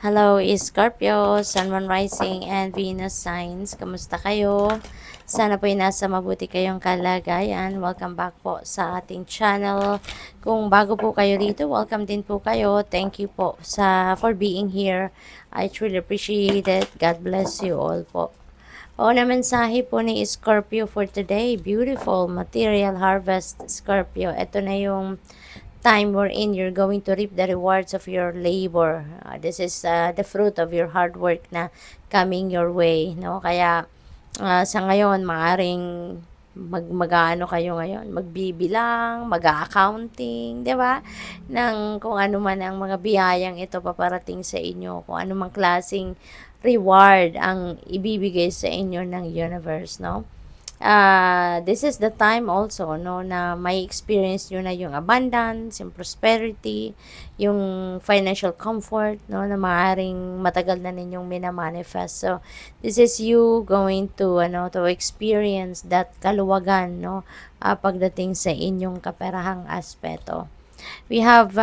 Hello, Scorpio, Sun, Moon, Rising, and Venus signs. Kamusta kayo? Sana po ay nasa mabuti kayong kalagayan. Welcome back po sa ating channel. Kung bago po kayo rito, welcome din po kayo. Thank you po for being here. I truly appreciate it. God bless you all po. O na mensahe po ni Scorpio for today. Beautiful material harvest, Scorpio. Ito na yung time wherein you're going to reap the rewards of your labor. This is the fruit of your hard work na coming your way, no? Kaya sa ngayon, maaring mag-ano kayo ngayon, magbibilang, mag-accounting, 'di ba? Ng kung ano man ang mga biyayang ito paparating sa inyo, kung ano mang klaseng reward ang ibibigay sa inyo ng universe, no? This is the time also, no, na may experience nyo na yung abundance, yung prosperity, yung financial comfort, no, na maaaring matagal na ninyong minamanifest. So, this is you going to, to experience that kaluwagan, no, pagdating sa inyong kaperahang aspeto. We have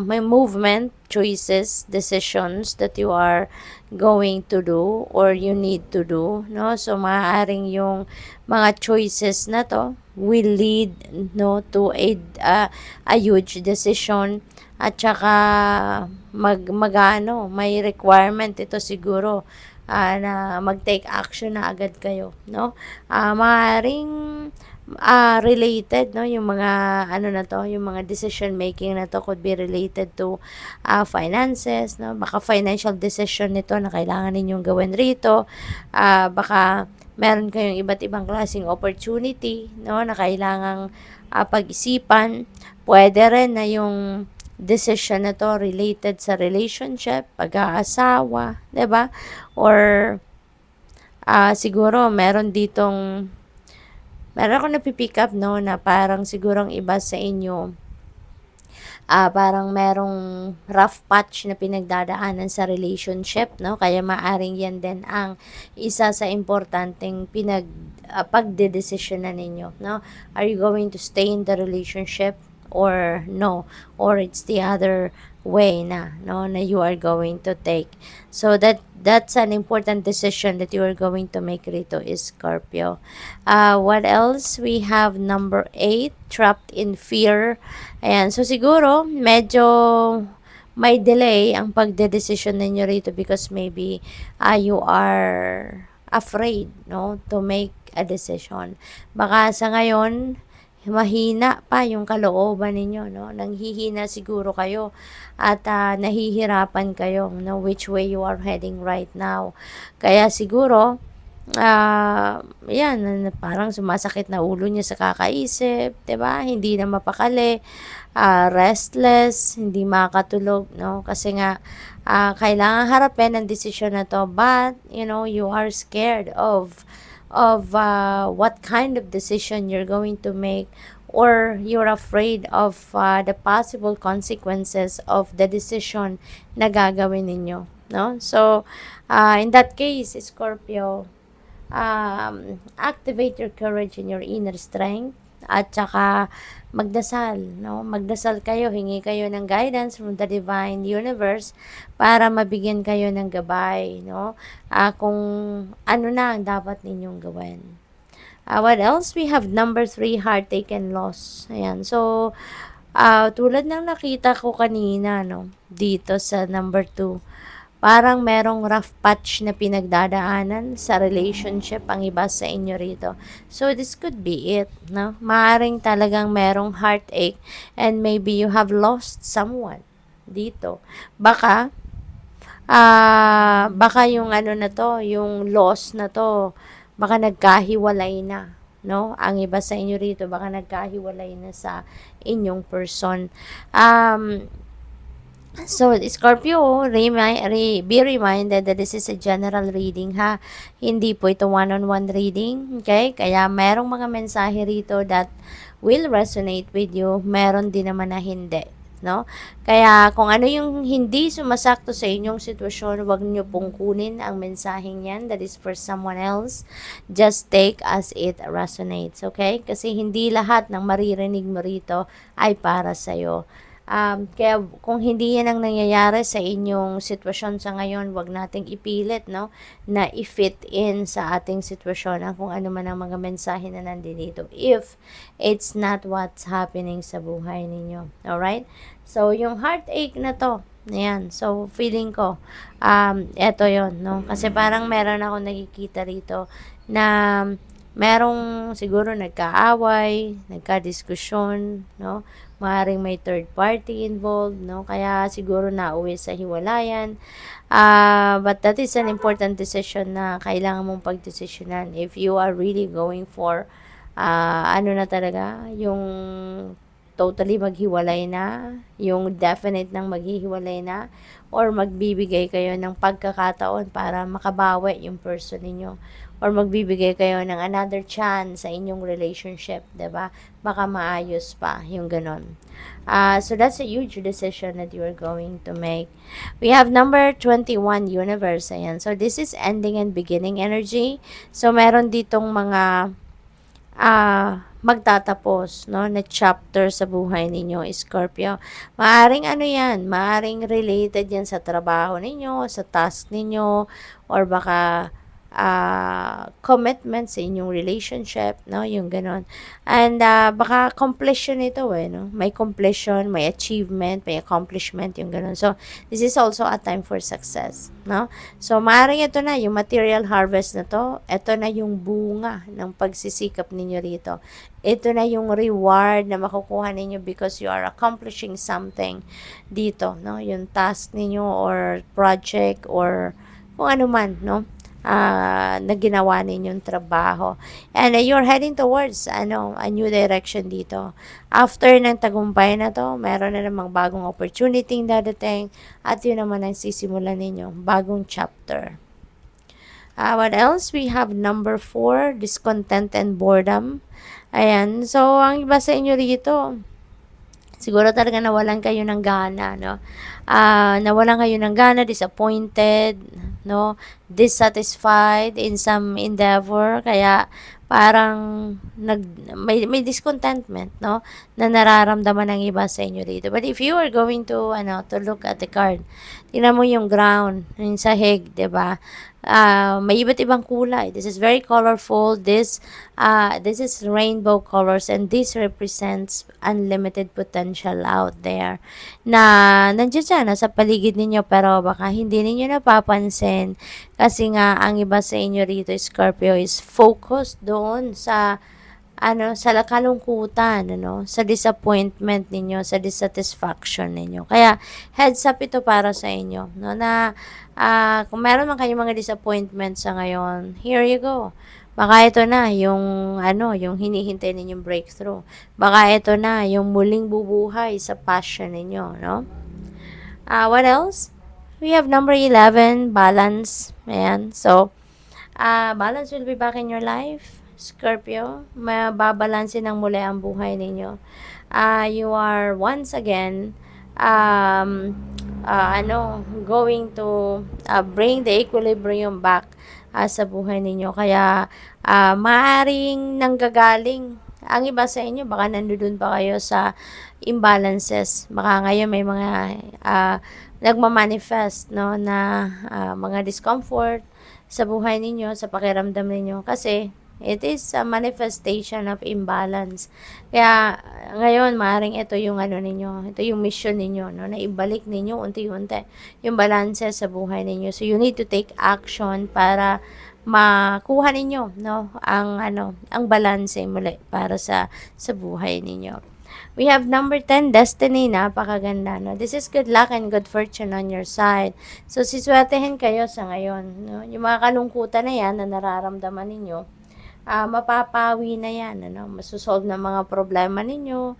my movement, choices, decisions that you are going to do or you need to do, no? So maaaring yung mga choices na to will lead, no, to a huge decision at saka may requirement ito siguro na mag-take action na agad kayo, no? Maaaring related, no, yung mga ano na to, yung mga decision making na to could be related to finances, no, baka financial decision nito na kailangan ninyong gawin rito, baka meron kayong iba't ibang klaseng opportunity, no, na kailangang pag-isipan. Pwede rin na yung decision na to related sa relationship, pag-aasawa, 'di ba? Or siguro meron ako napipick up, no, na parang sigurong iba sa inyo, parang merong rough patch na pinagdadaanan sa relationship, no? Kaya maaring yan din ang isa sa importanteng pagdedesisyon na ninyo, no? Are you going to stay in the relationship or no? Or it's the other way na, no, na you are going to take. So that's an important decision that you are going to make rito, is Scorpio. What else? We have number 8, trapped in fear. Ayan, so siguro medyo may delay ang pagdedesisyon ninyo rito because maybe you are afraid, no, to make a decision. Baka sa ngayon mahina pa yung kalooban ninyo, no? Nanghihina siguro kayo at nahihirapan kayo, no, which way you are heading right now. Kaya siguro, yan, parang sumasakit na ulo niya sa kakaisip, 'di ba? Hindi na mapakali, restless, hindi makatulog, no? Kasi nga, kailangan harapin ang desisyon na to, but, you are scared of what kind of decision you're going to make, or you're afraid of the possible consequences of the decision na gagawin ninyo, no? So in that case, Scorpio, activate your courage and your inner strength, at saka magdasal, no? Magdasal kayo, hingi kayo ng guidance from the divine universe para mabigyan kayo ng gabay, no? Kung ano na ang dapat ninyong gawin. What else? We have number 3, heartache and loss. Ayan. So, tulad ng nakita ko kanina, no, dito sa number 2, parang merong rough patch na pinagdadaanan sa relationship ang iba sa inyo rito. So, this could be it, no? Maaring talagang merong heartache and maybe you have lost someone dito. Baka yung ano na to, yung loss na to, baka nagkahiwalay na, no? Ang iba sa inyo rito, baka nagkahiwalay na sa inyong person. So, Scorpio, be reminded that this is a general reading, ha. Hindi po ito one-on-one reading, okay? Kaya merong mga mensahe rito that will resonate with you. Meron din naman na hindi, no? Kaya kung ano yung hindi sumasakto sa inyong sitwasyon, wag niyo pong kunin ang mensaheng yan. That is for someone else. Just take as it resonates, okay? Kasi hindi lahat ng maririnig mo rito ay para sa'yo. Kaya kung hindi yan ang nangyayari sa inyong sitwasyon sa ngayon, wag nating ipilit, no, na i-fit in sa ating sitwasyon ang kung ano man ang mga mensahe na nandito if it's not what's happening sa buhay ninyo. Alright? So, yung heartache na to, ayan. So, feeling ko, eto yon, no? Kasi parang meron ako nakikita rito na merong siguro nagkaaway, nagkadiskusyon, no? Maaaring may third party involved, no? Kaya siguro nauwi sa hiwalayan. But that is an important decision na kailangan mong pagdesisyonan if you are really going for ano na talaga, yung totally maghiwalay na, yung definite ng maghihiwalay na, or magbibigay kayo ng pagkakataon para makabawi yung person ninyo, or magbibigay kayo ng another chance sa inyong relationship, 'di ba? Baka maayos pa, yung ganon. So that's a huge decision that you are going to make. We have number 21, universe. Ayan. So this is ending and beginning energy. So meron ditong mga magtatapos, no, na chapter sa buhay ninyo, Scorpio. Maaring ano yan, maaring related yan sa trabaho ninyo, sa task ninyo, or baka commitment sa inyong relationship, no, yung ganon. And baka completion ito no, may completion, may achievement, may accomplishment, yung ganon. So this is also a time for success, no. So maaaring ito na yung material harvest na to, ito na yung bunga ng pagsisikap ninyo rito. Ito na yung reward na makukuha ninyo because you are accomplishing something dito, no, yung task ninyo or project or kung ano man, no, na ginawa ninyong trabaho. And you're heading towards a new direction dito. After ng tagumpay na to, meron na namang bagong opportunity dadating at yun naman ang sisimulan ninyo, bagong chapter. What else? We have number 4, discontent and boredom. Ayan. So, ang iba sa inyo rito, siguro talaga nawalan kayo ng gana, no? Nawalan kayo ng gana, disappointed, no? Dissatisfied in some endeavor, kaya parang may discontentment, no, na nararamdaman ng iba sa inyo dito. But if you are going to to look at the card, tingnan mo yung ground, yung sahig, 'di ba? May iba't ibang kulay. This is very colorful. This is rainbow colors, and this represents unlimited potential out there na nandiyan siya, nasa paligid ninyo, pero baka hindi ninyo napapansin kasi nga ang iba sa inyo rito, Scorpio, is focused doon sa sa kalungkutan, sa disappointment ninyo, sa dissatisfaction ninyo. Kaya, heads up ito para sa inyo, no, na kung meron man kayong mga disappointment sa ngayon, here you go. Baka ito na yung yung hinihintay ninyong breakthrough. Baka ito na yung muling bubuhay sa passion ninyo, no? What else? We have number 11, balance. Ayan. So, balance will be back in your life, Scorpio. Mababalansin ng muli ang buhay ninyo. You are once again going to bring the equilibrium back sa buhay ninyo. Kaya maaring nanggagaling ang iba sa inyo, baka nandoon pa kayo sa imbalances. Baka ngayon may mga nagmamanifest, no, na mga discomfort sa buhay ninyo, sa pakiramdam ninyo, kasi it is a manifestation of imbalance. Kaya ngayon maaring ito yung ninyo, ito yung mission ninyo, no, na ibalik ninyo unti-unti yung balance sa buhay ninyo. So you need to take action para makuha ninyo, no, ang balance muli para sa buhay ninyo. We have number 10, destiny. Napakaganda, no? This is good luck and good fortune on your side. So, siswertehin kayo sa ngayon, no? Yung mga kalungkutan na yan na nararamdaman ninyo, mapapawi na yan, masusolve na mga problema ninyo.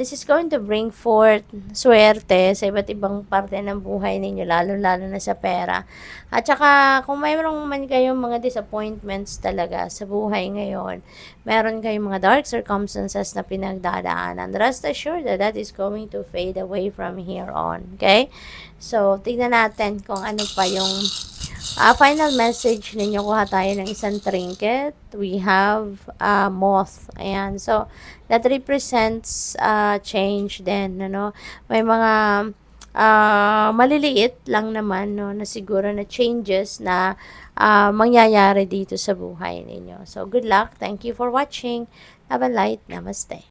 This is going to bring forth swerte sa iba't ibang parte ng buhay ninyo, lalo-lalo na sa pera. At saka, kung mayroong man kayong mga disappointments talaga sa buhay ngayon, meron kayong mga dark circumstances na pinagdadaanan, rest assured that that is going to fade away from here on. Okay? So, tignan natin kung ano pa yung Final message ninyo, kuha tayo ng isang trinket. We have moth. Ayan. So, that represents change din, ano. May mga maliliit lang naman, no, na siguro na changes na mangyayari dito sa buhay ninyo. So, good luck. Thank you for watching. Have a light. Namaste.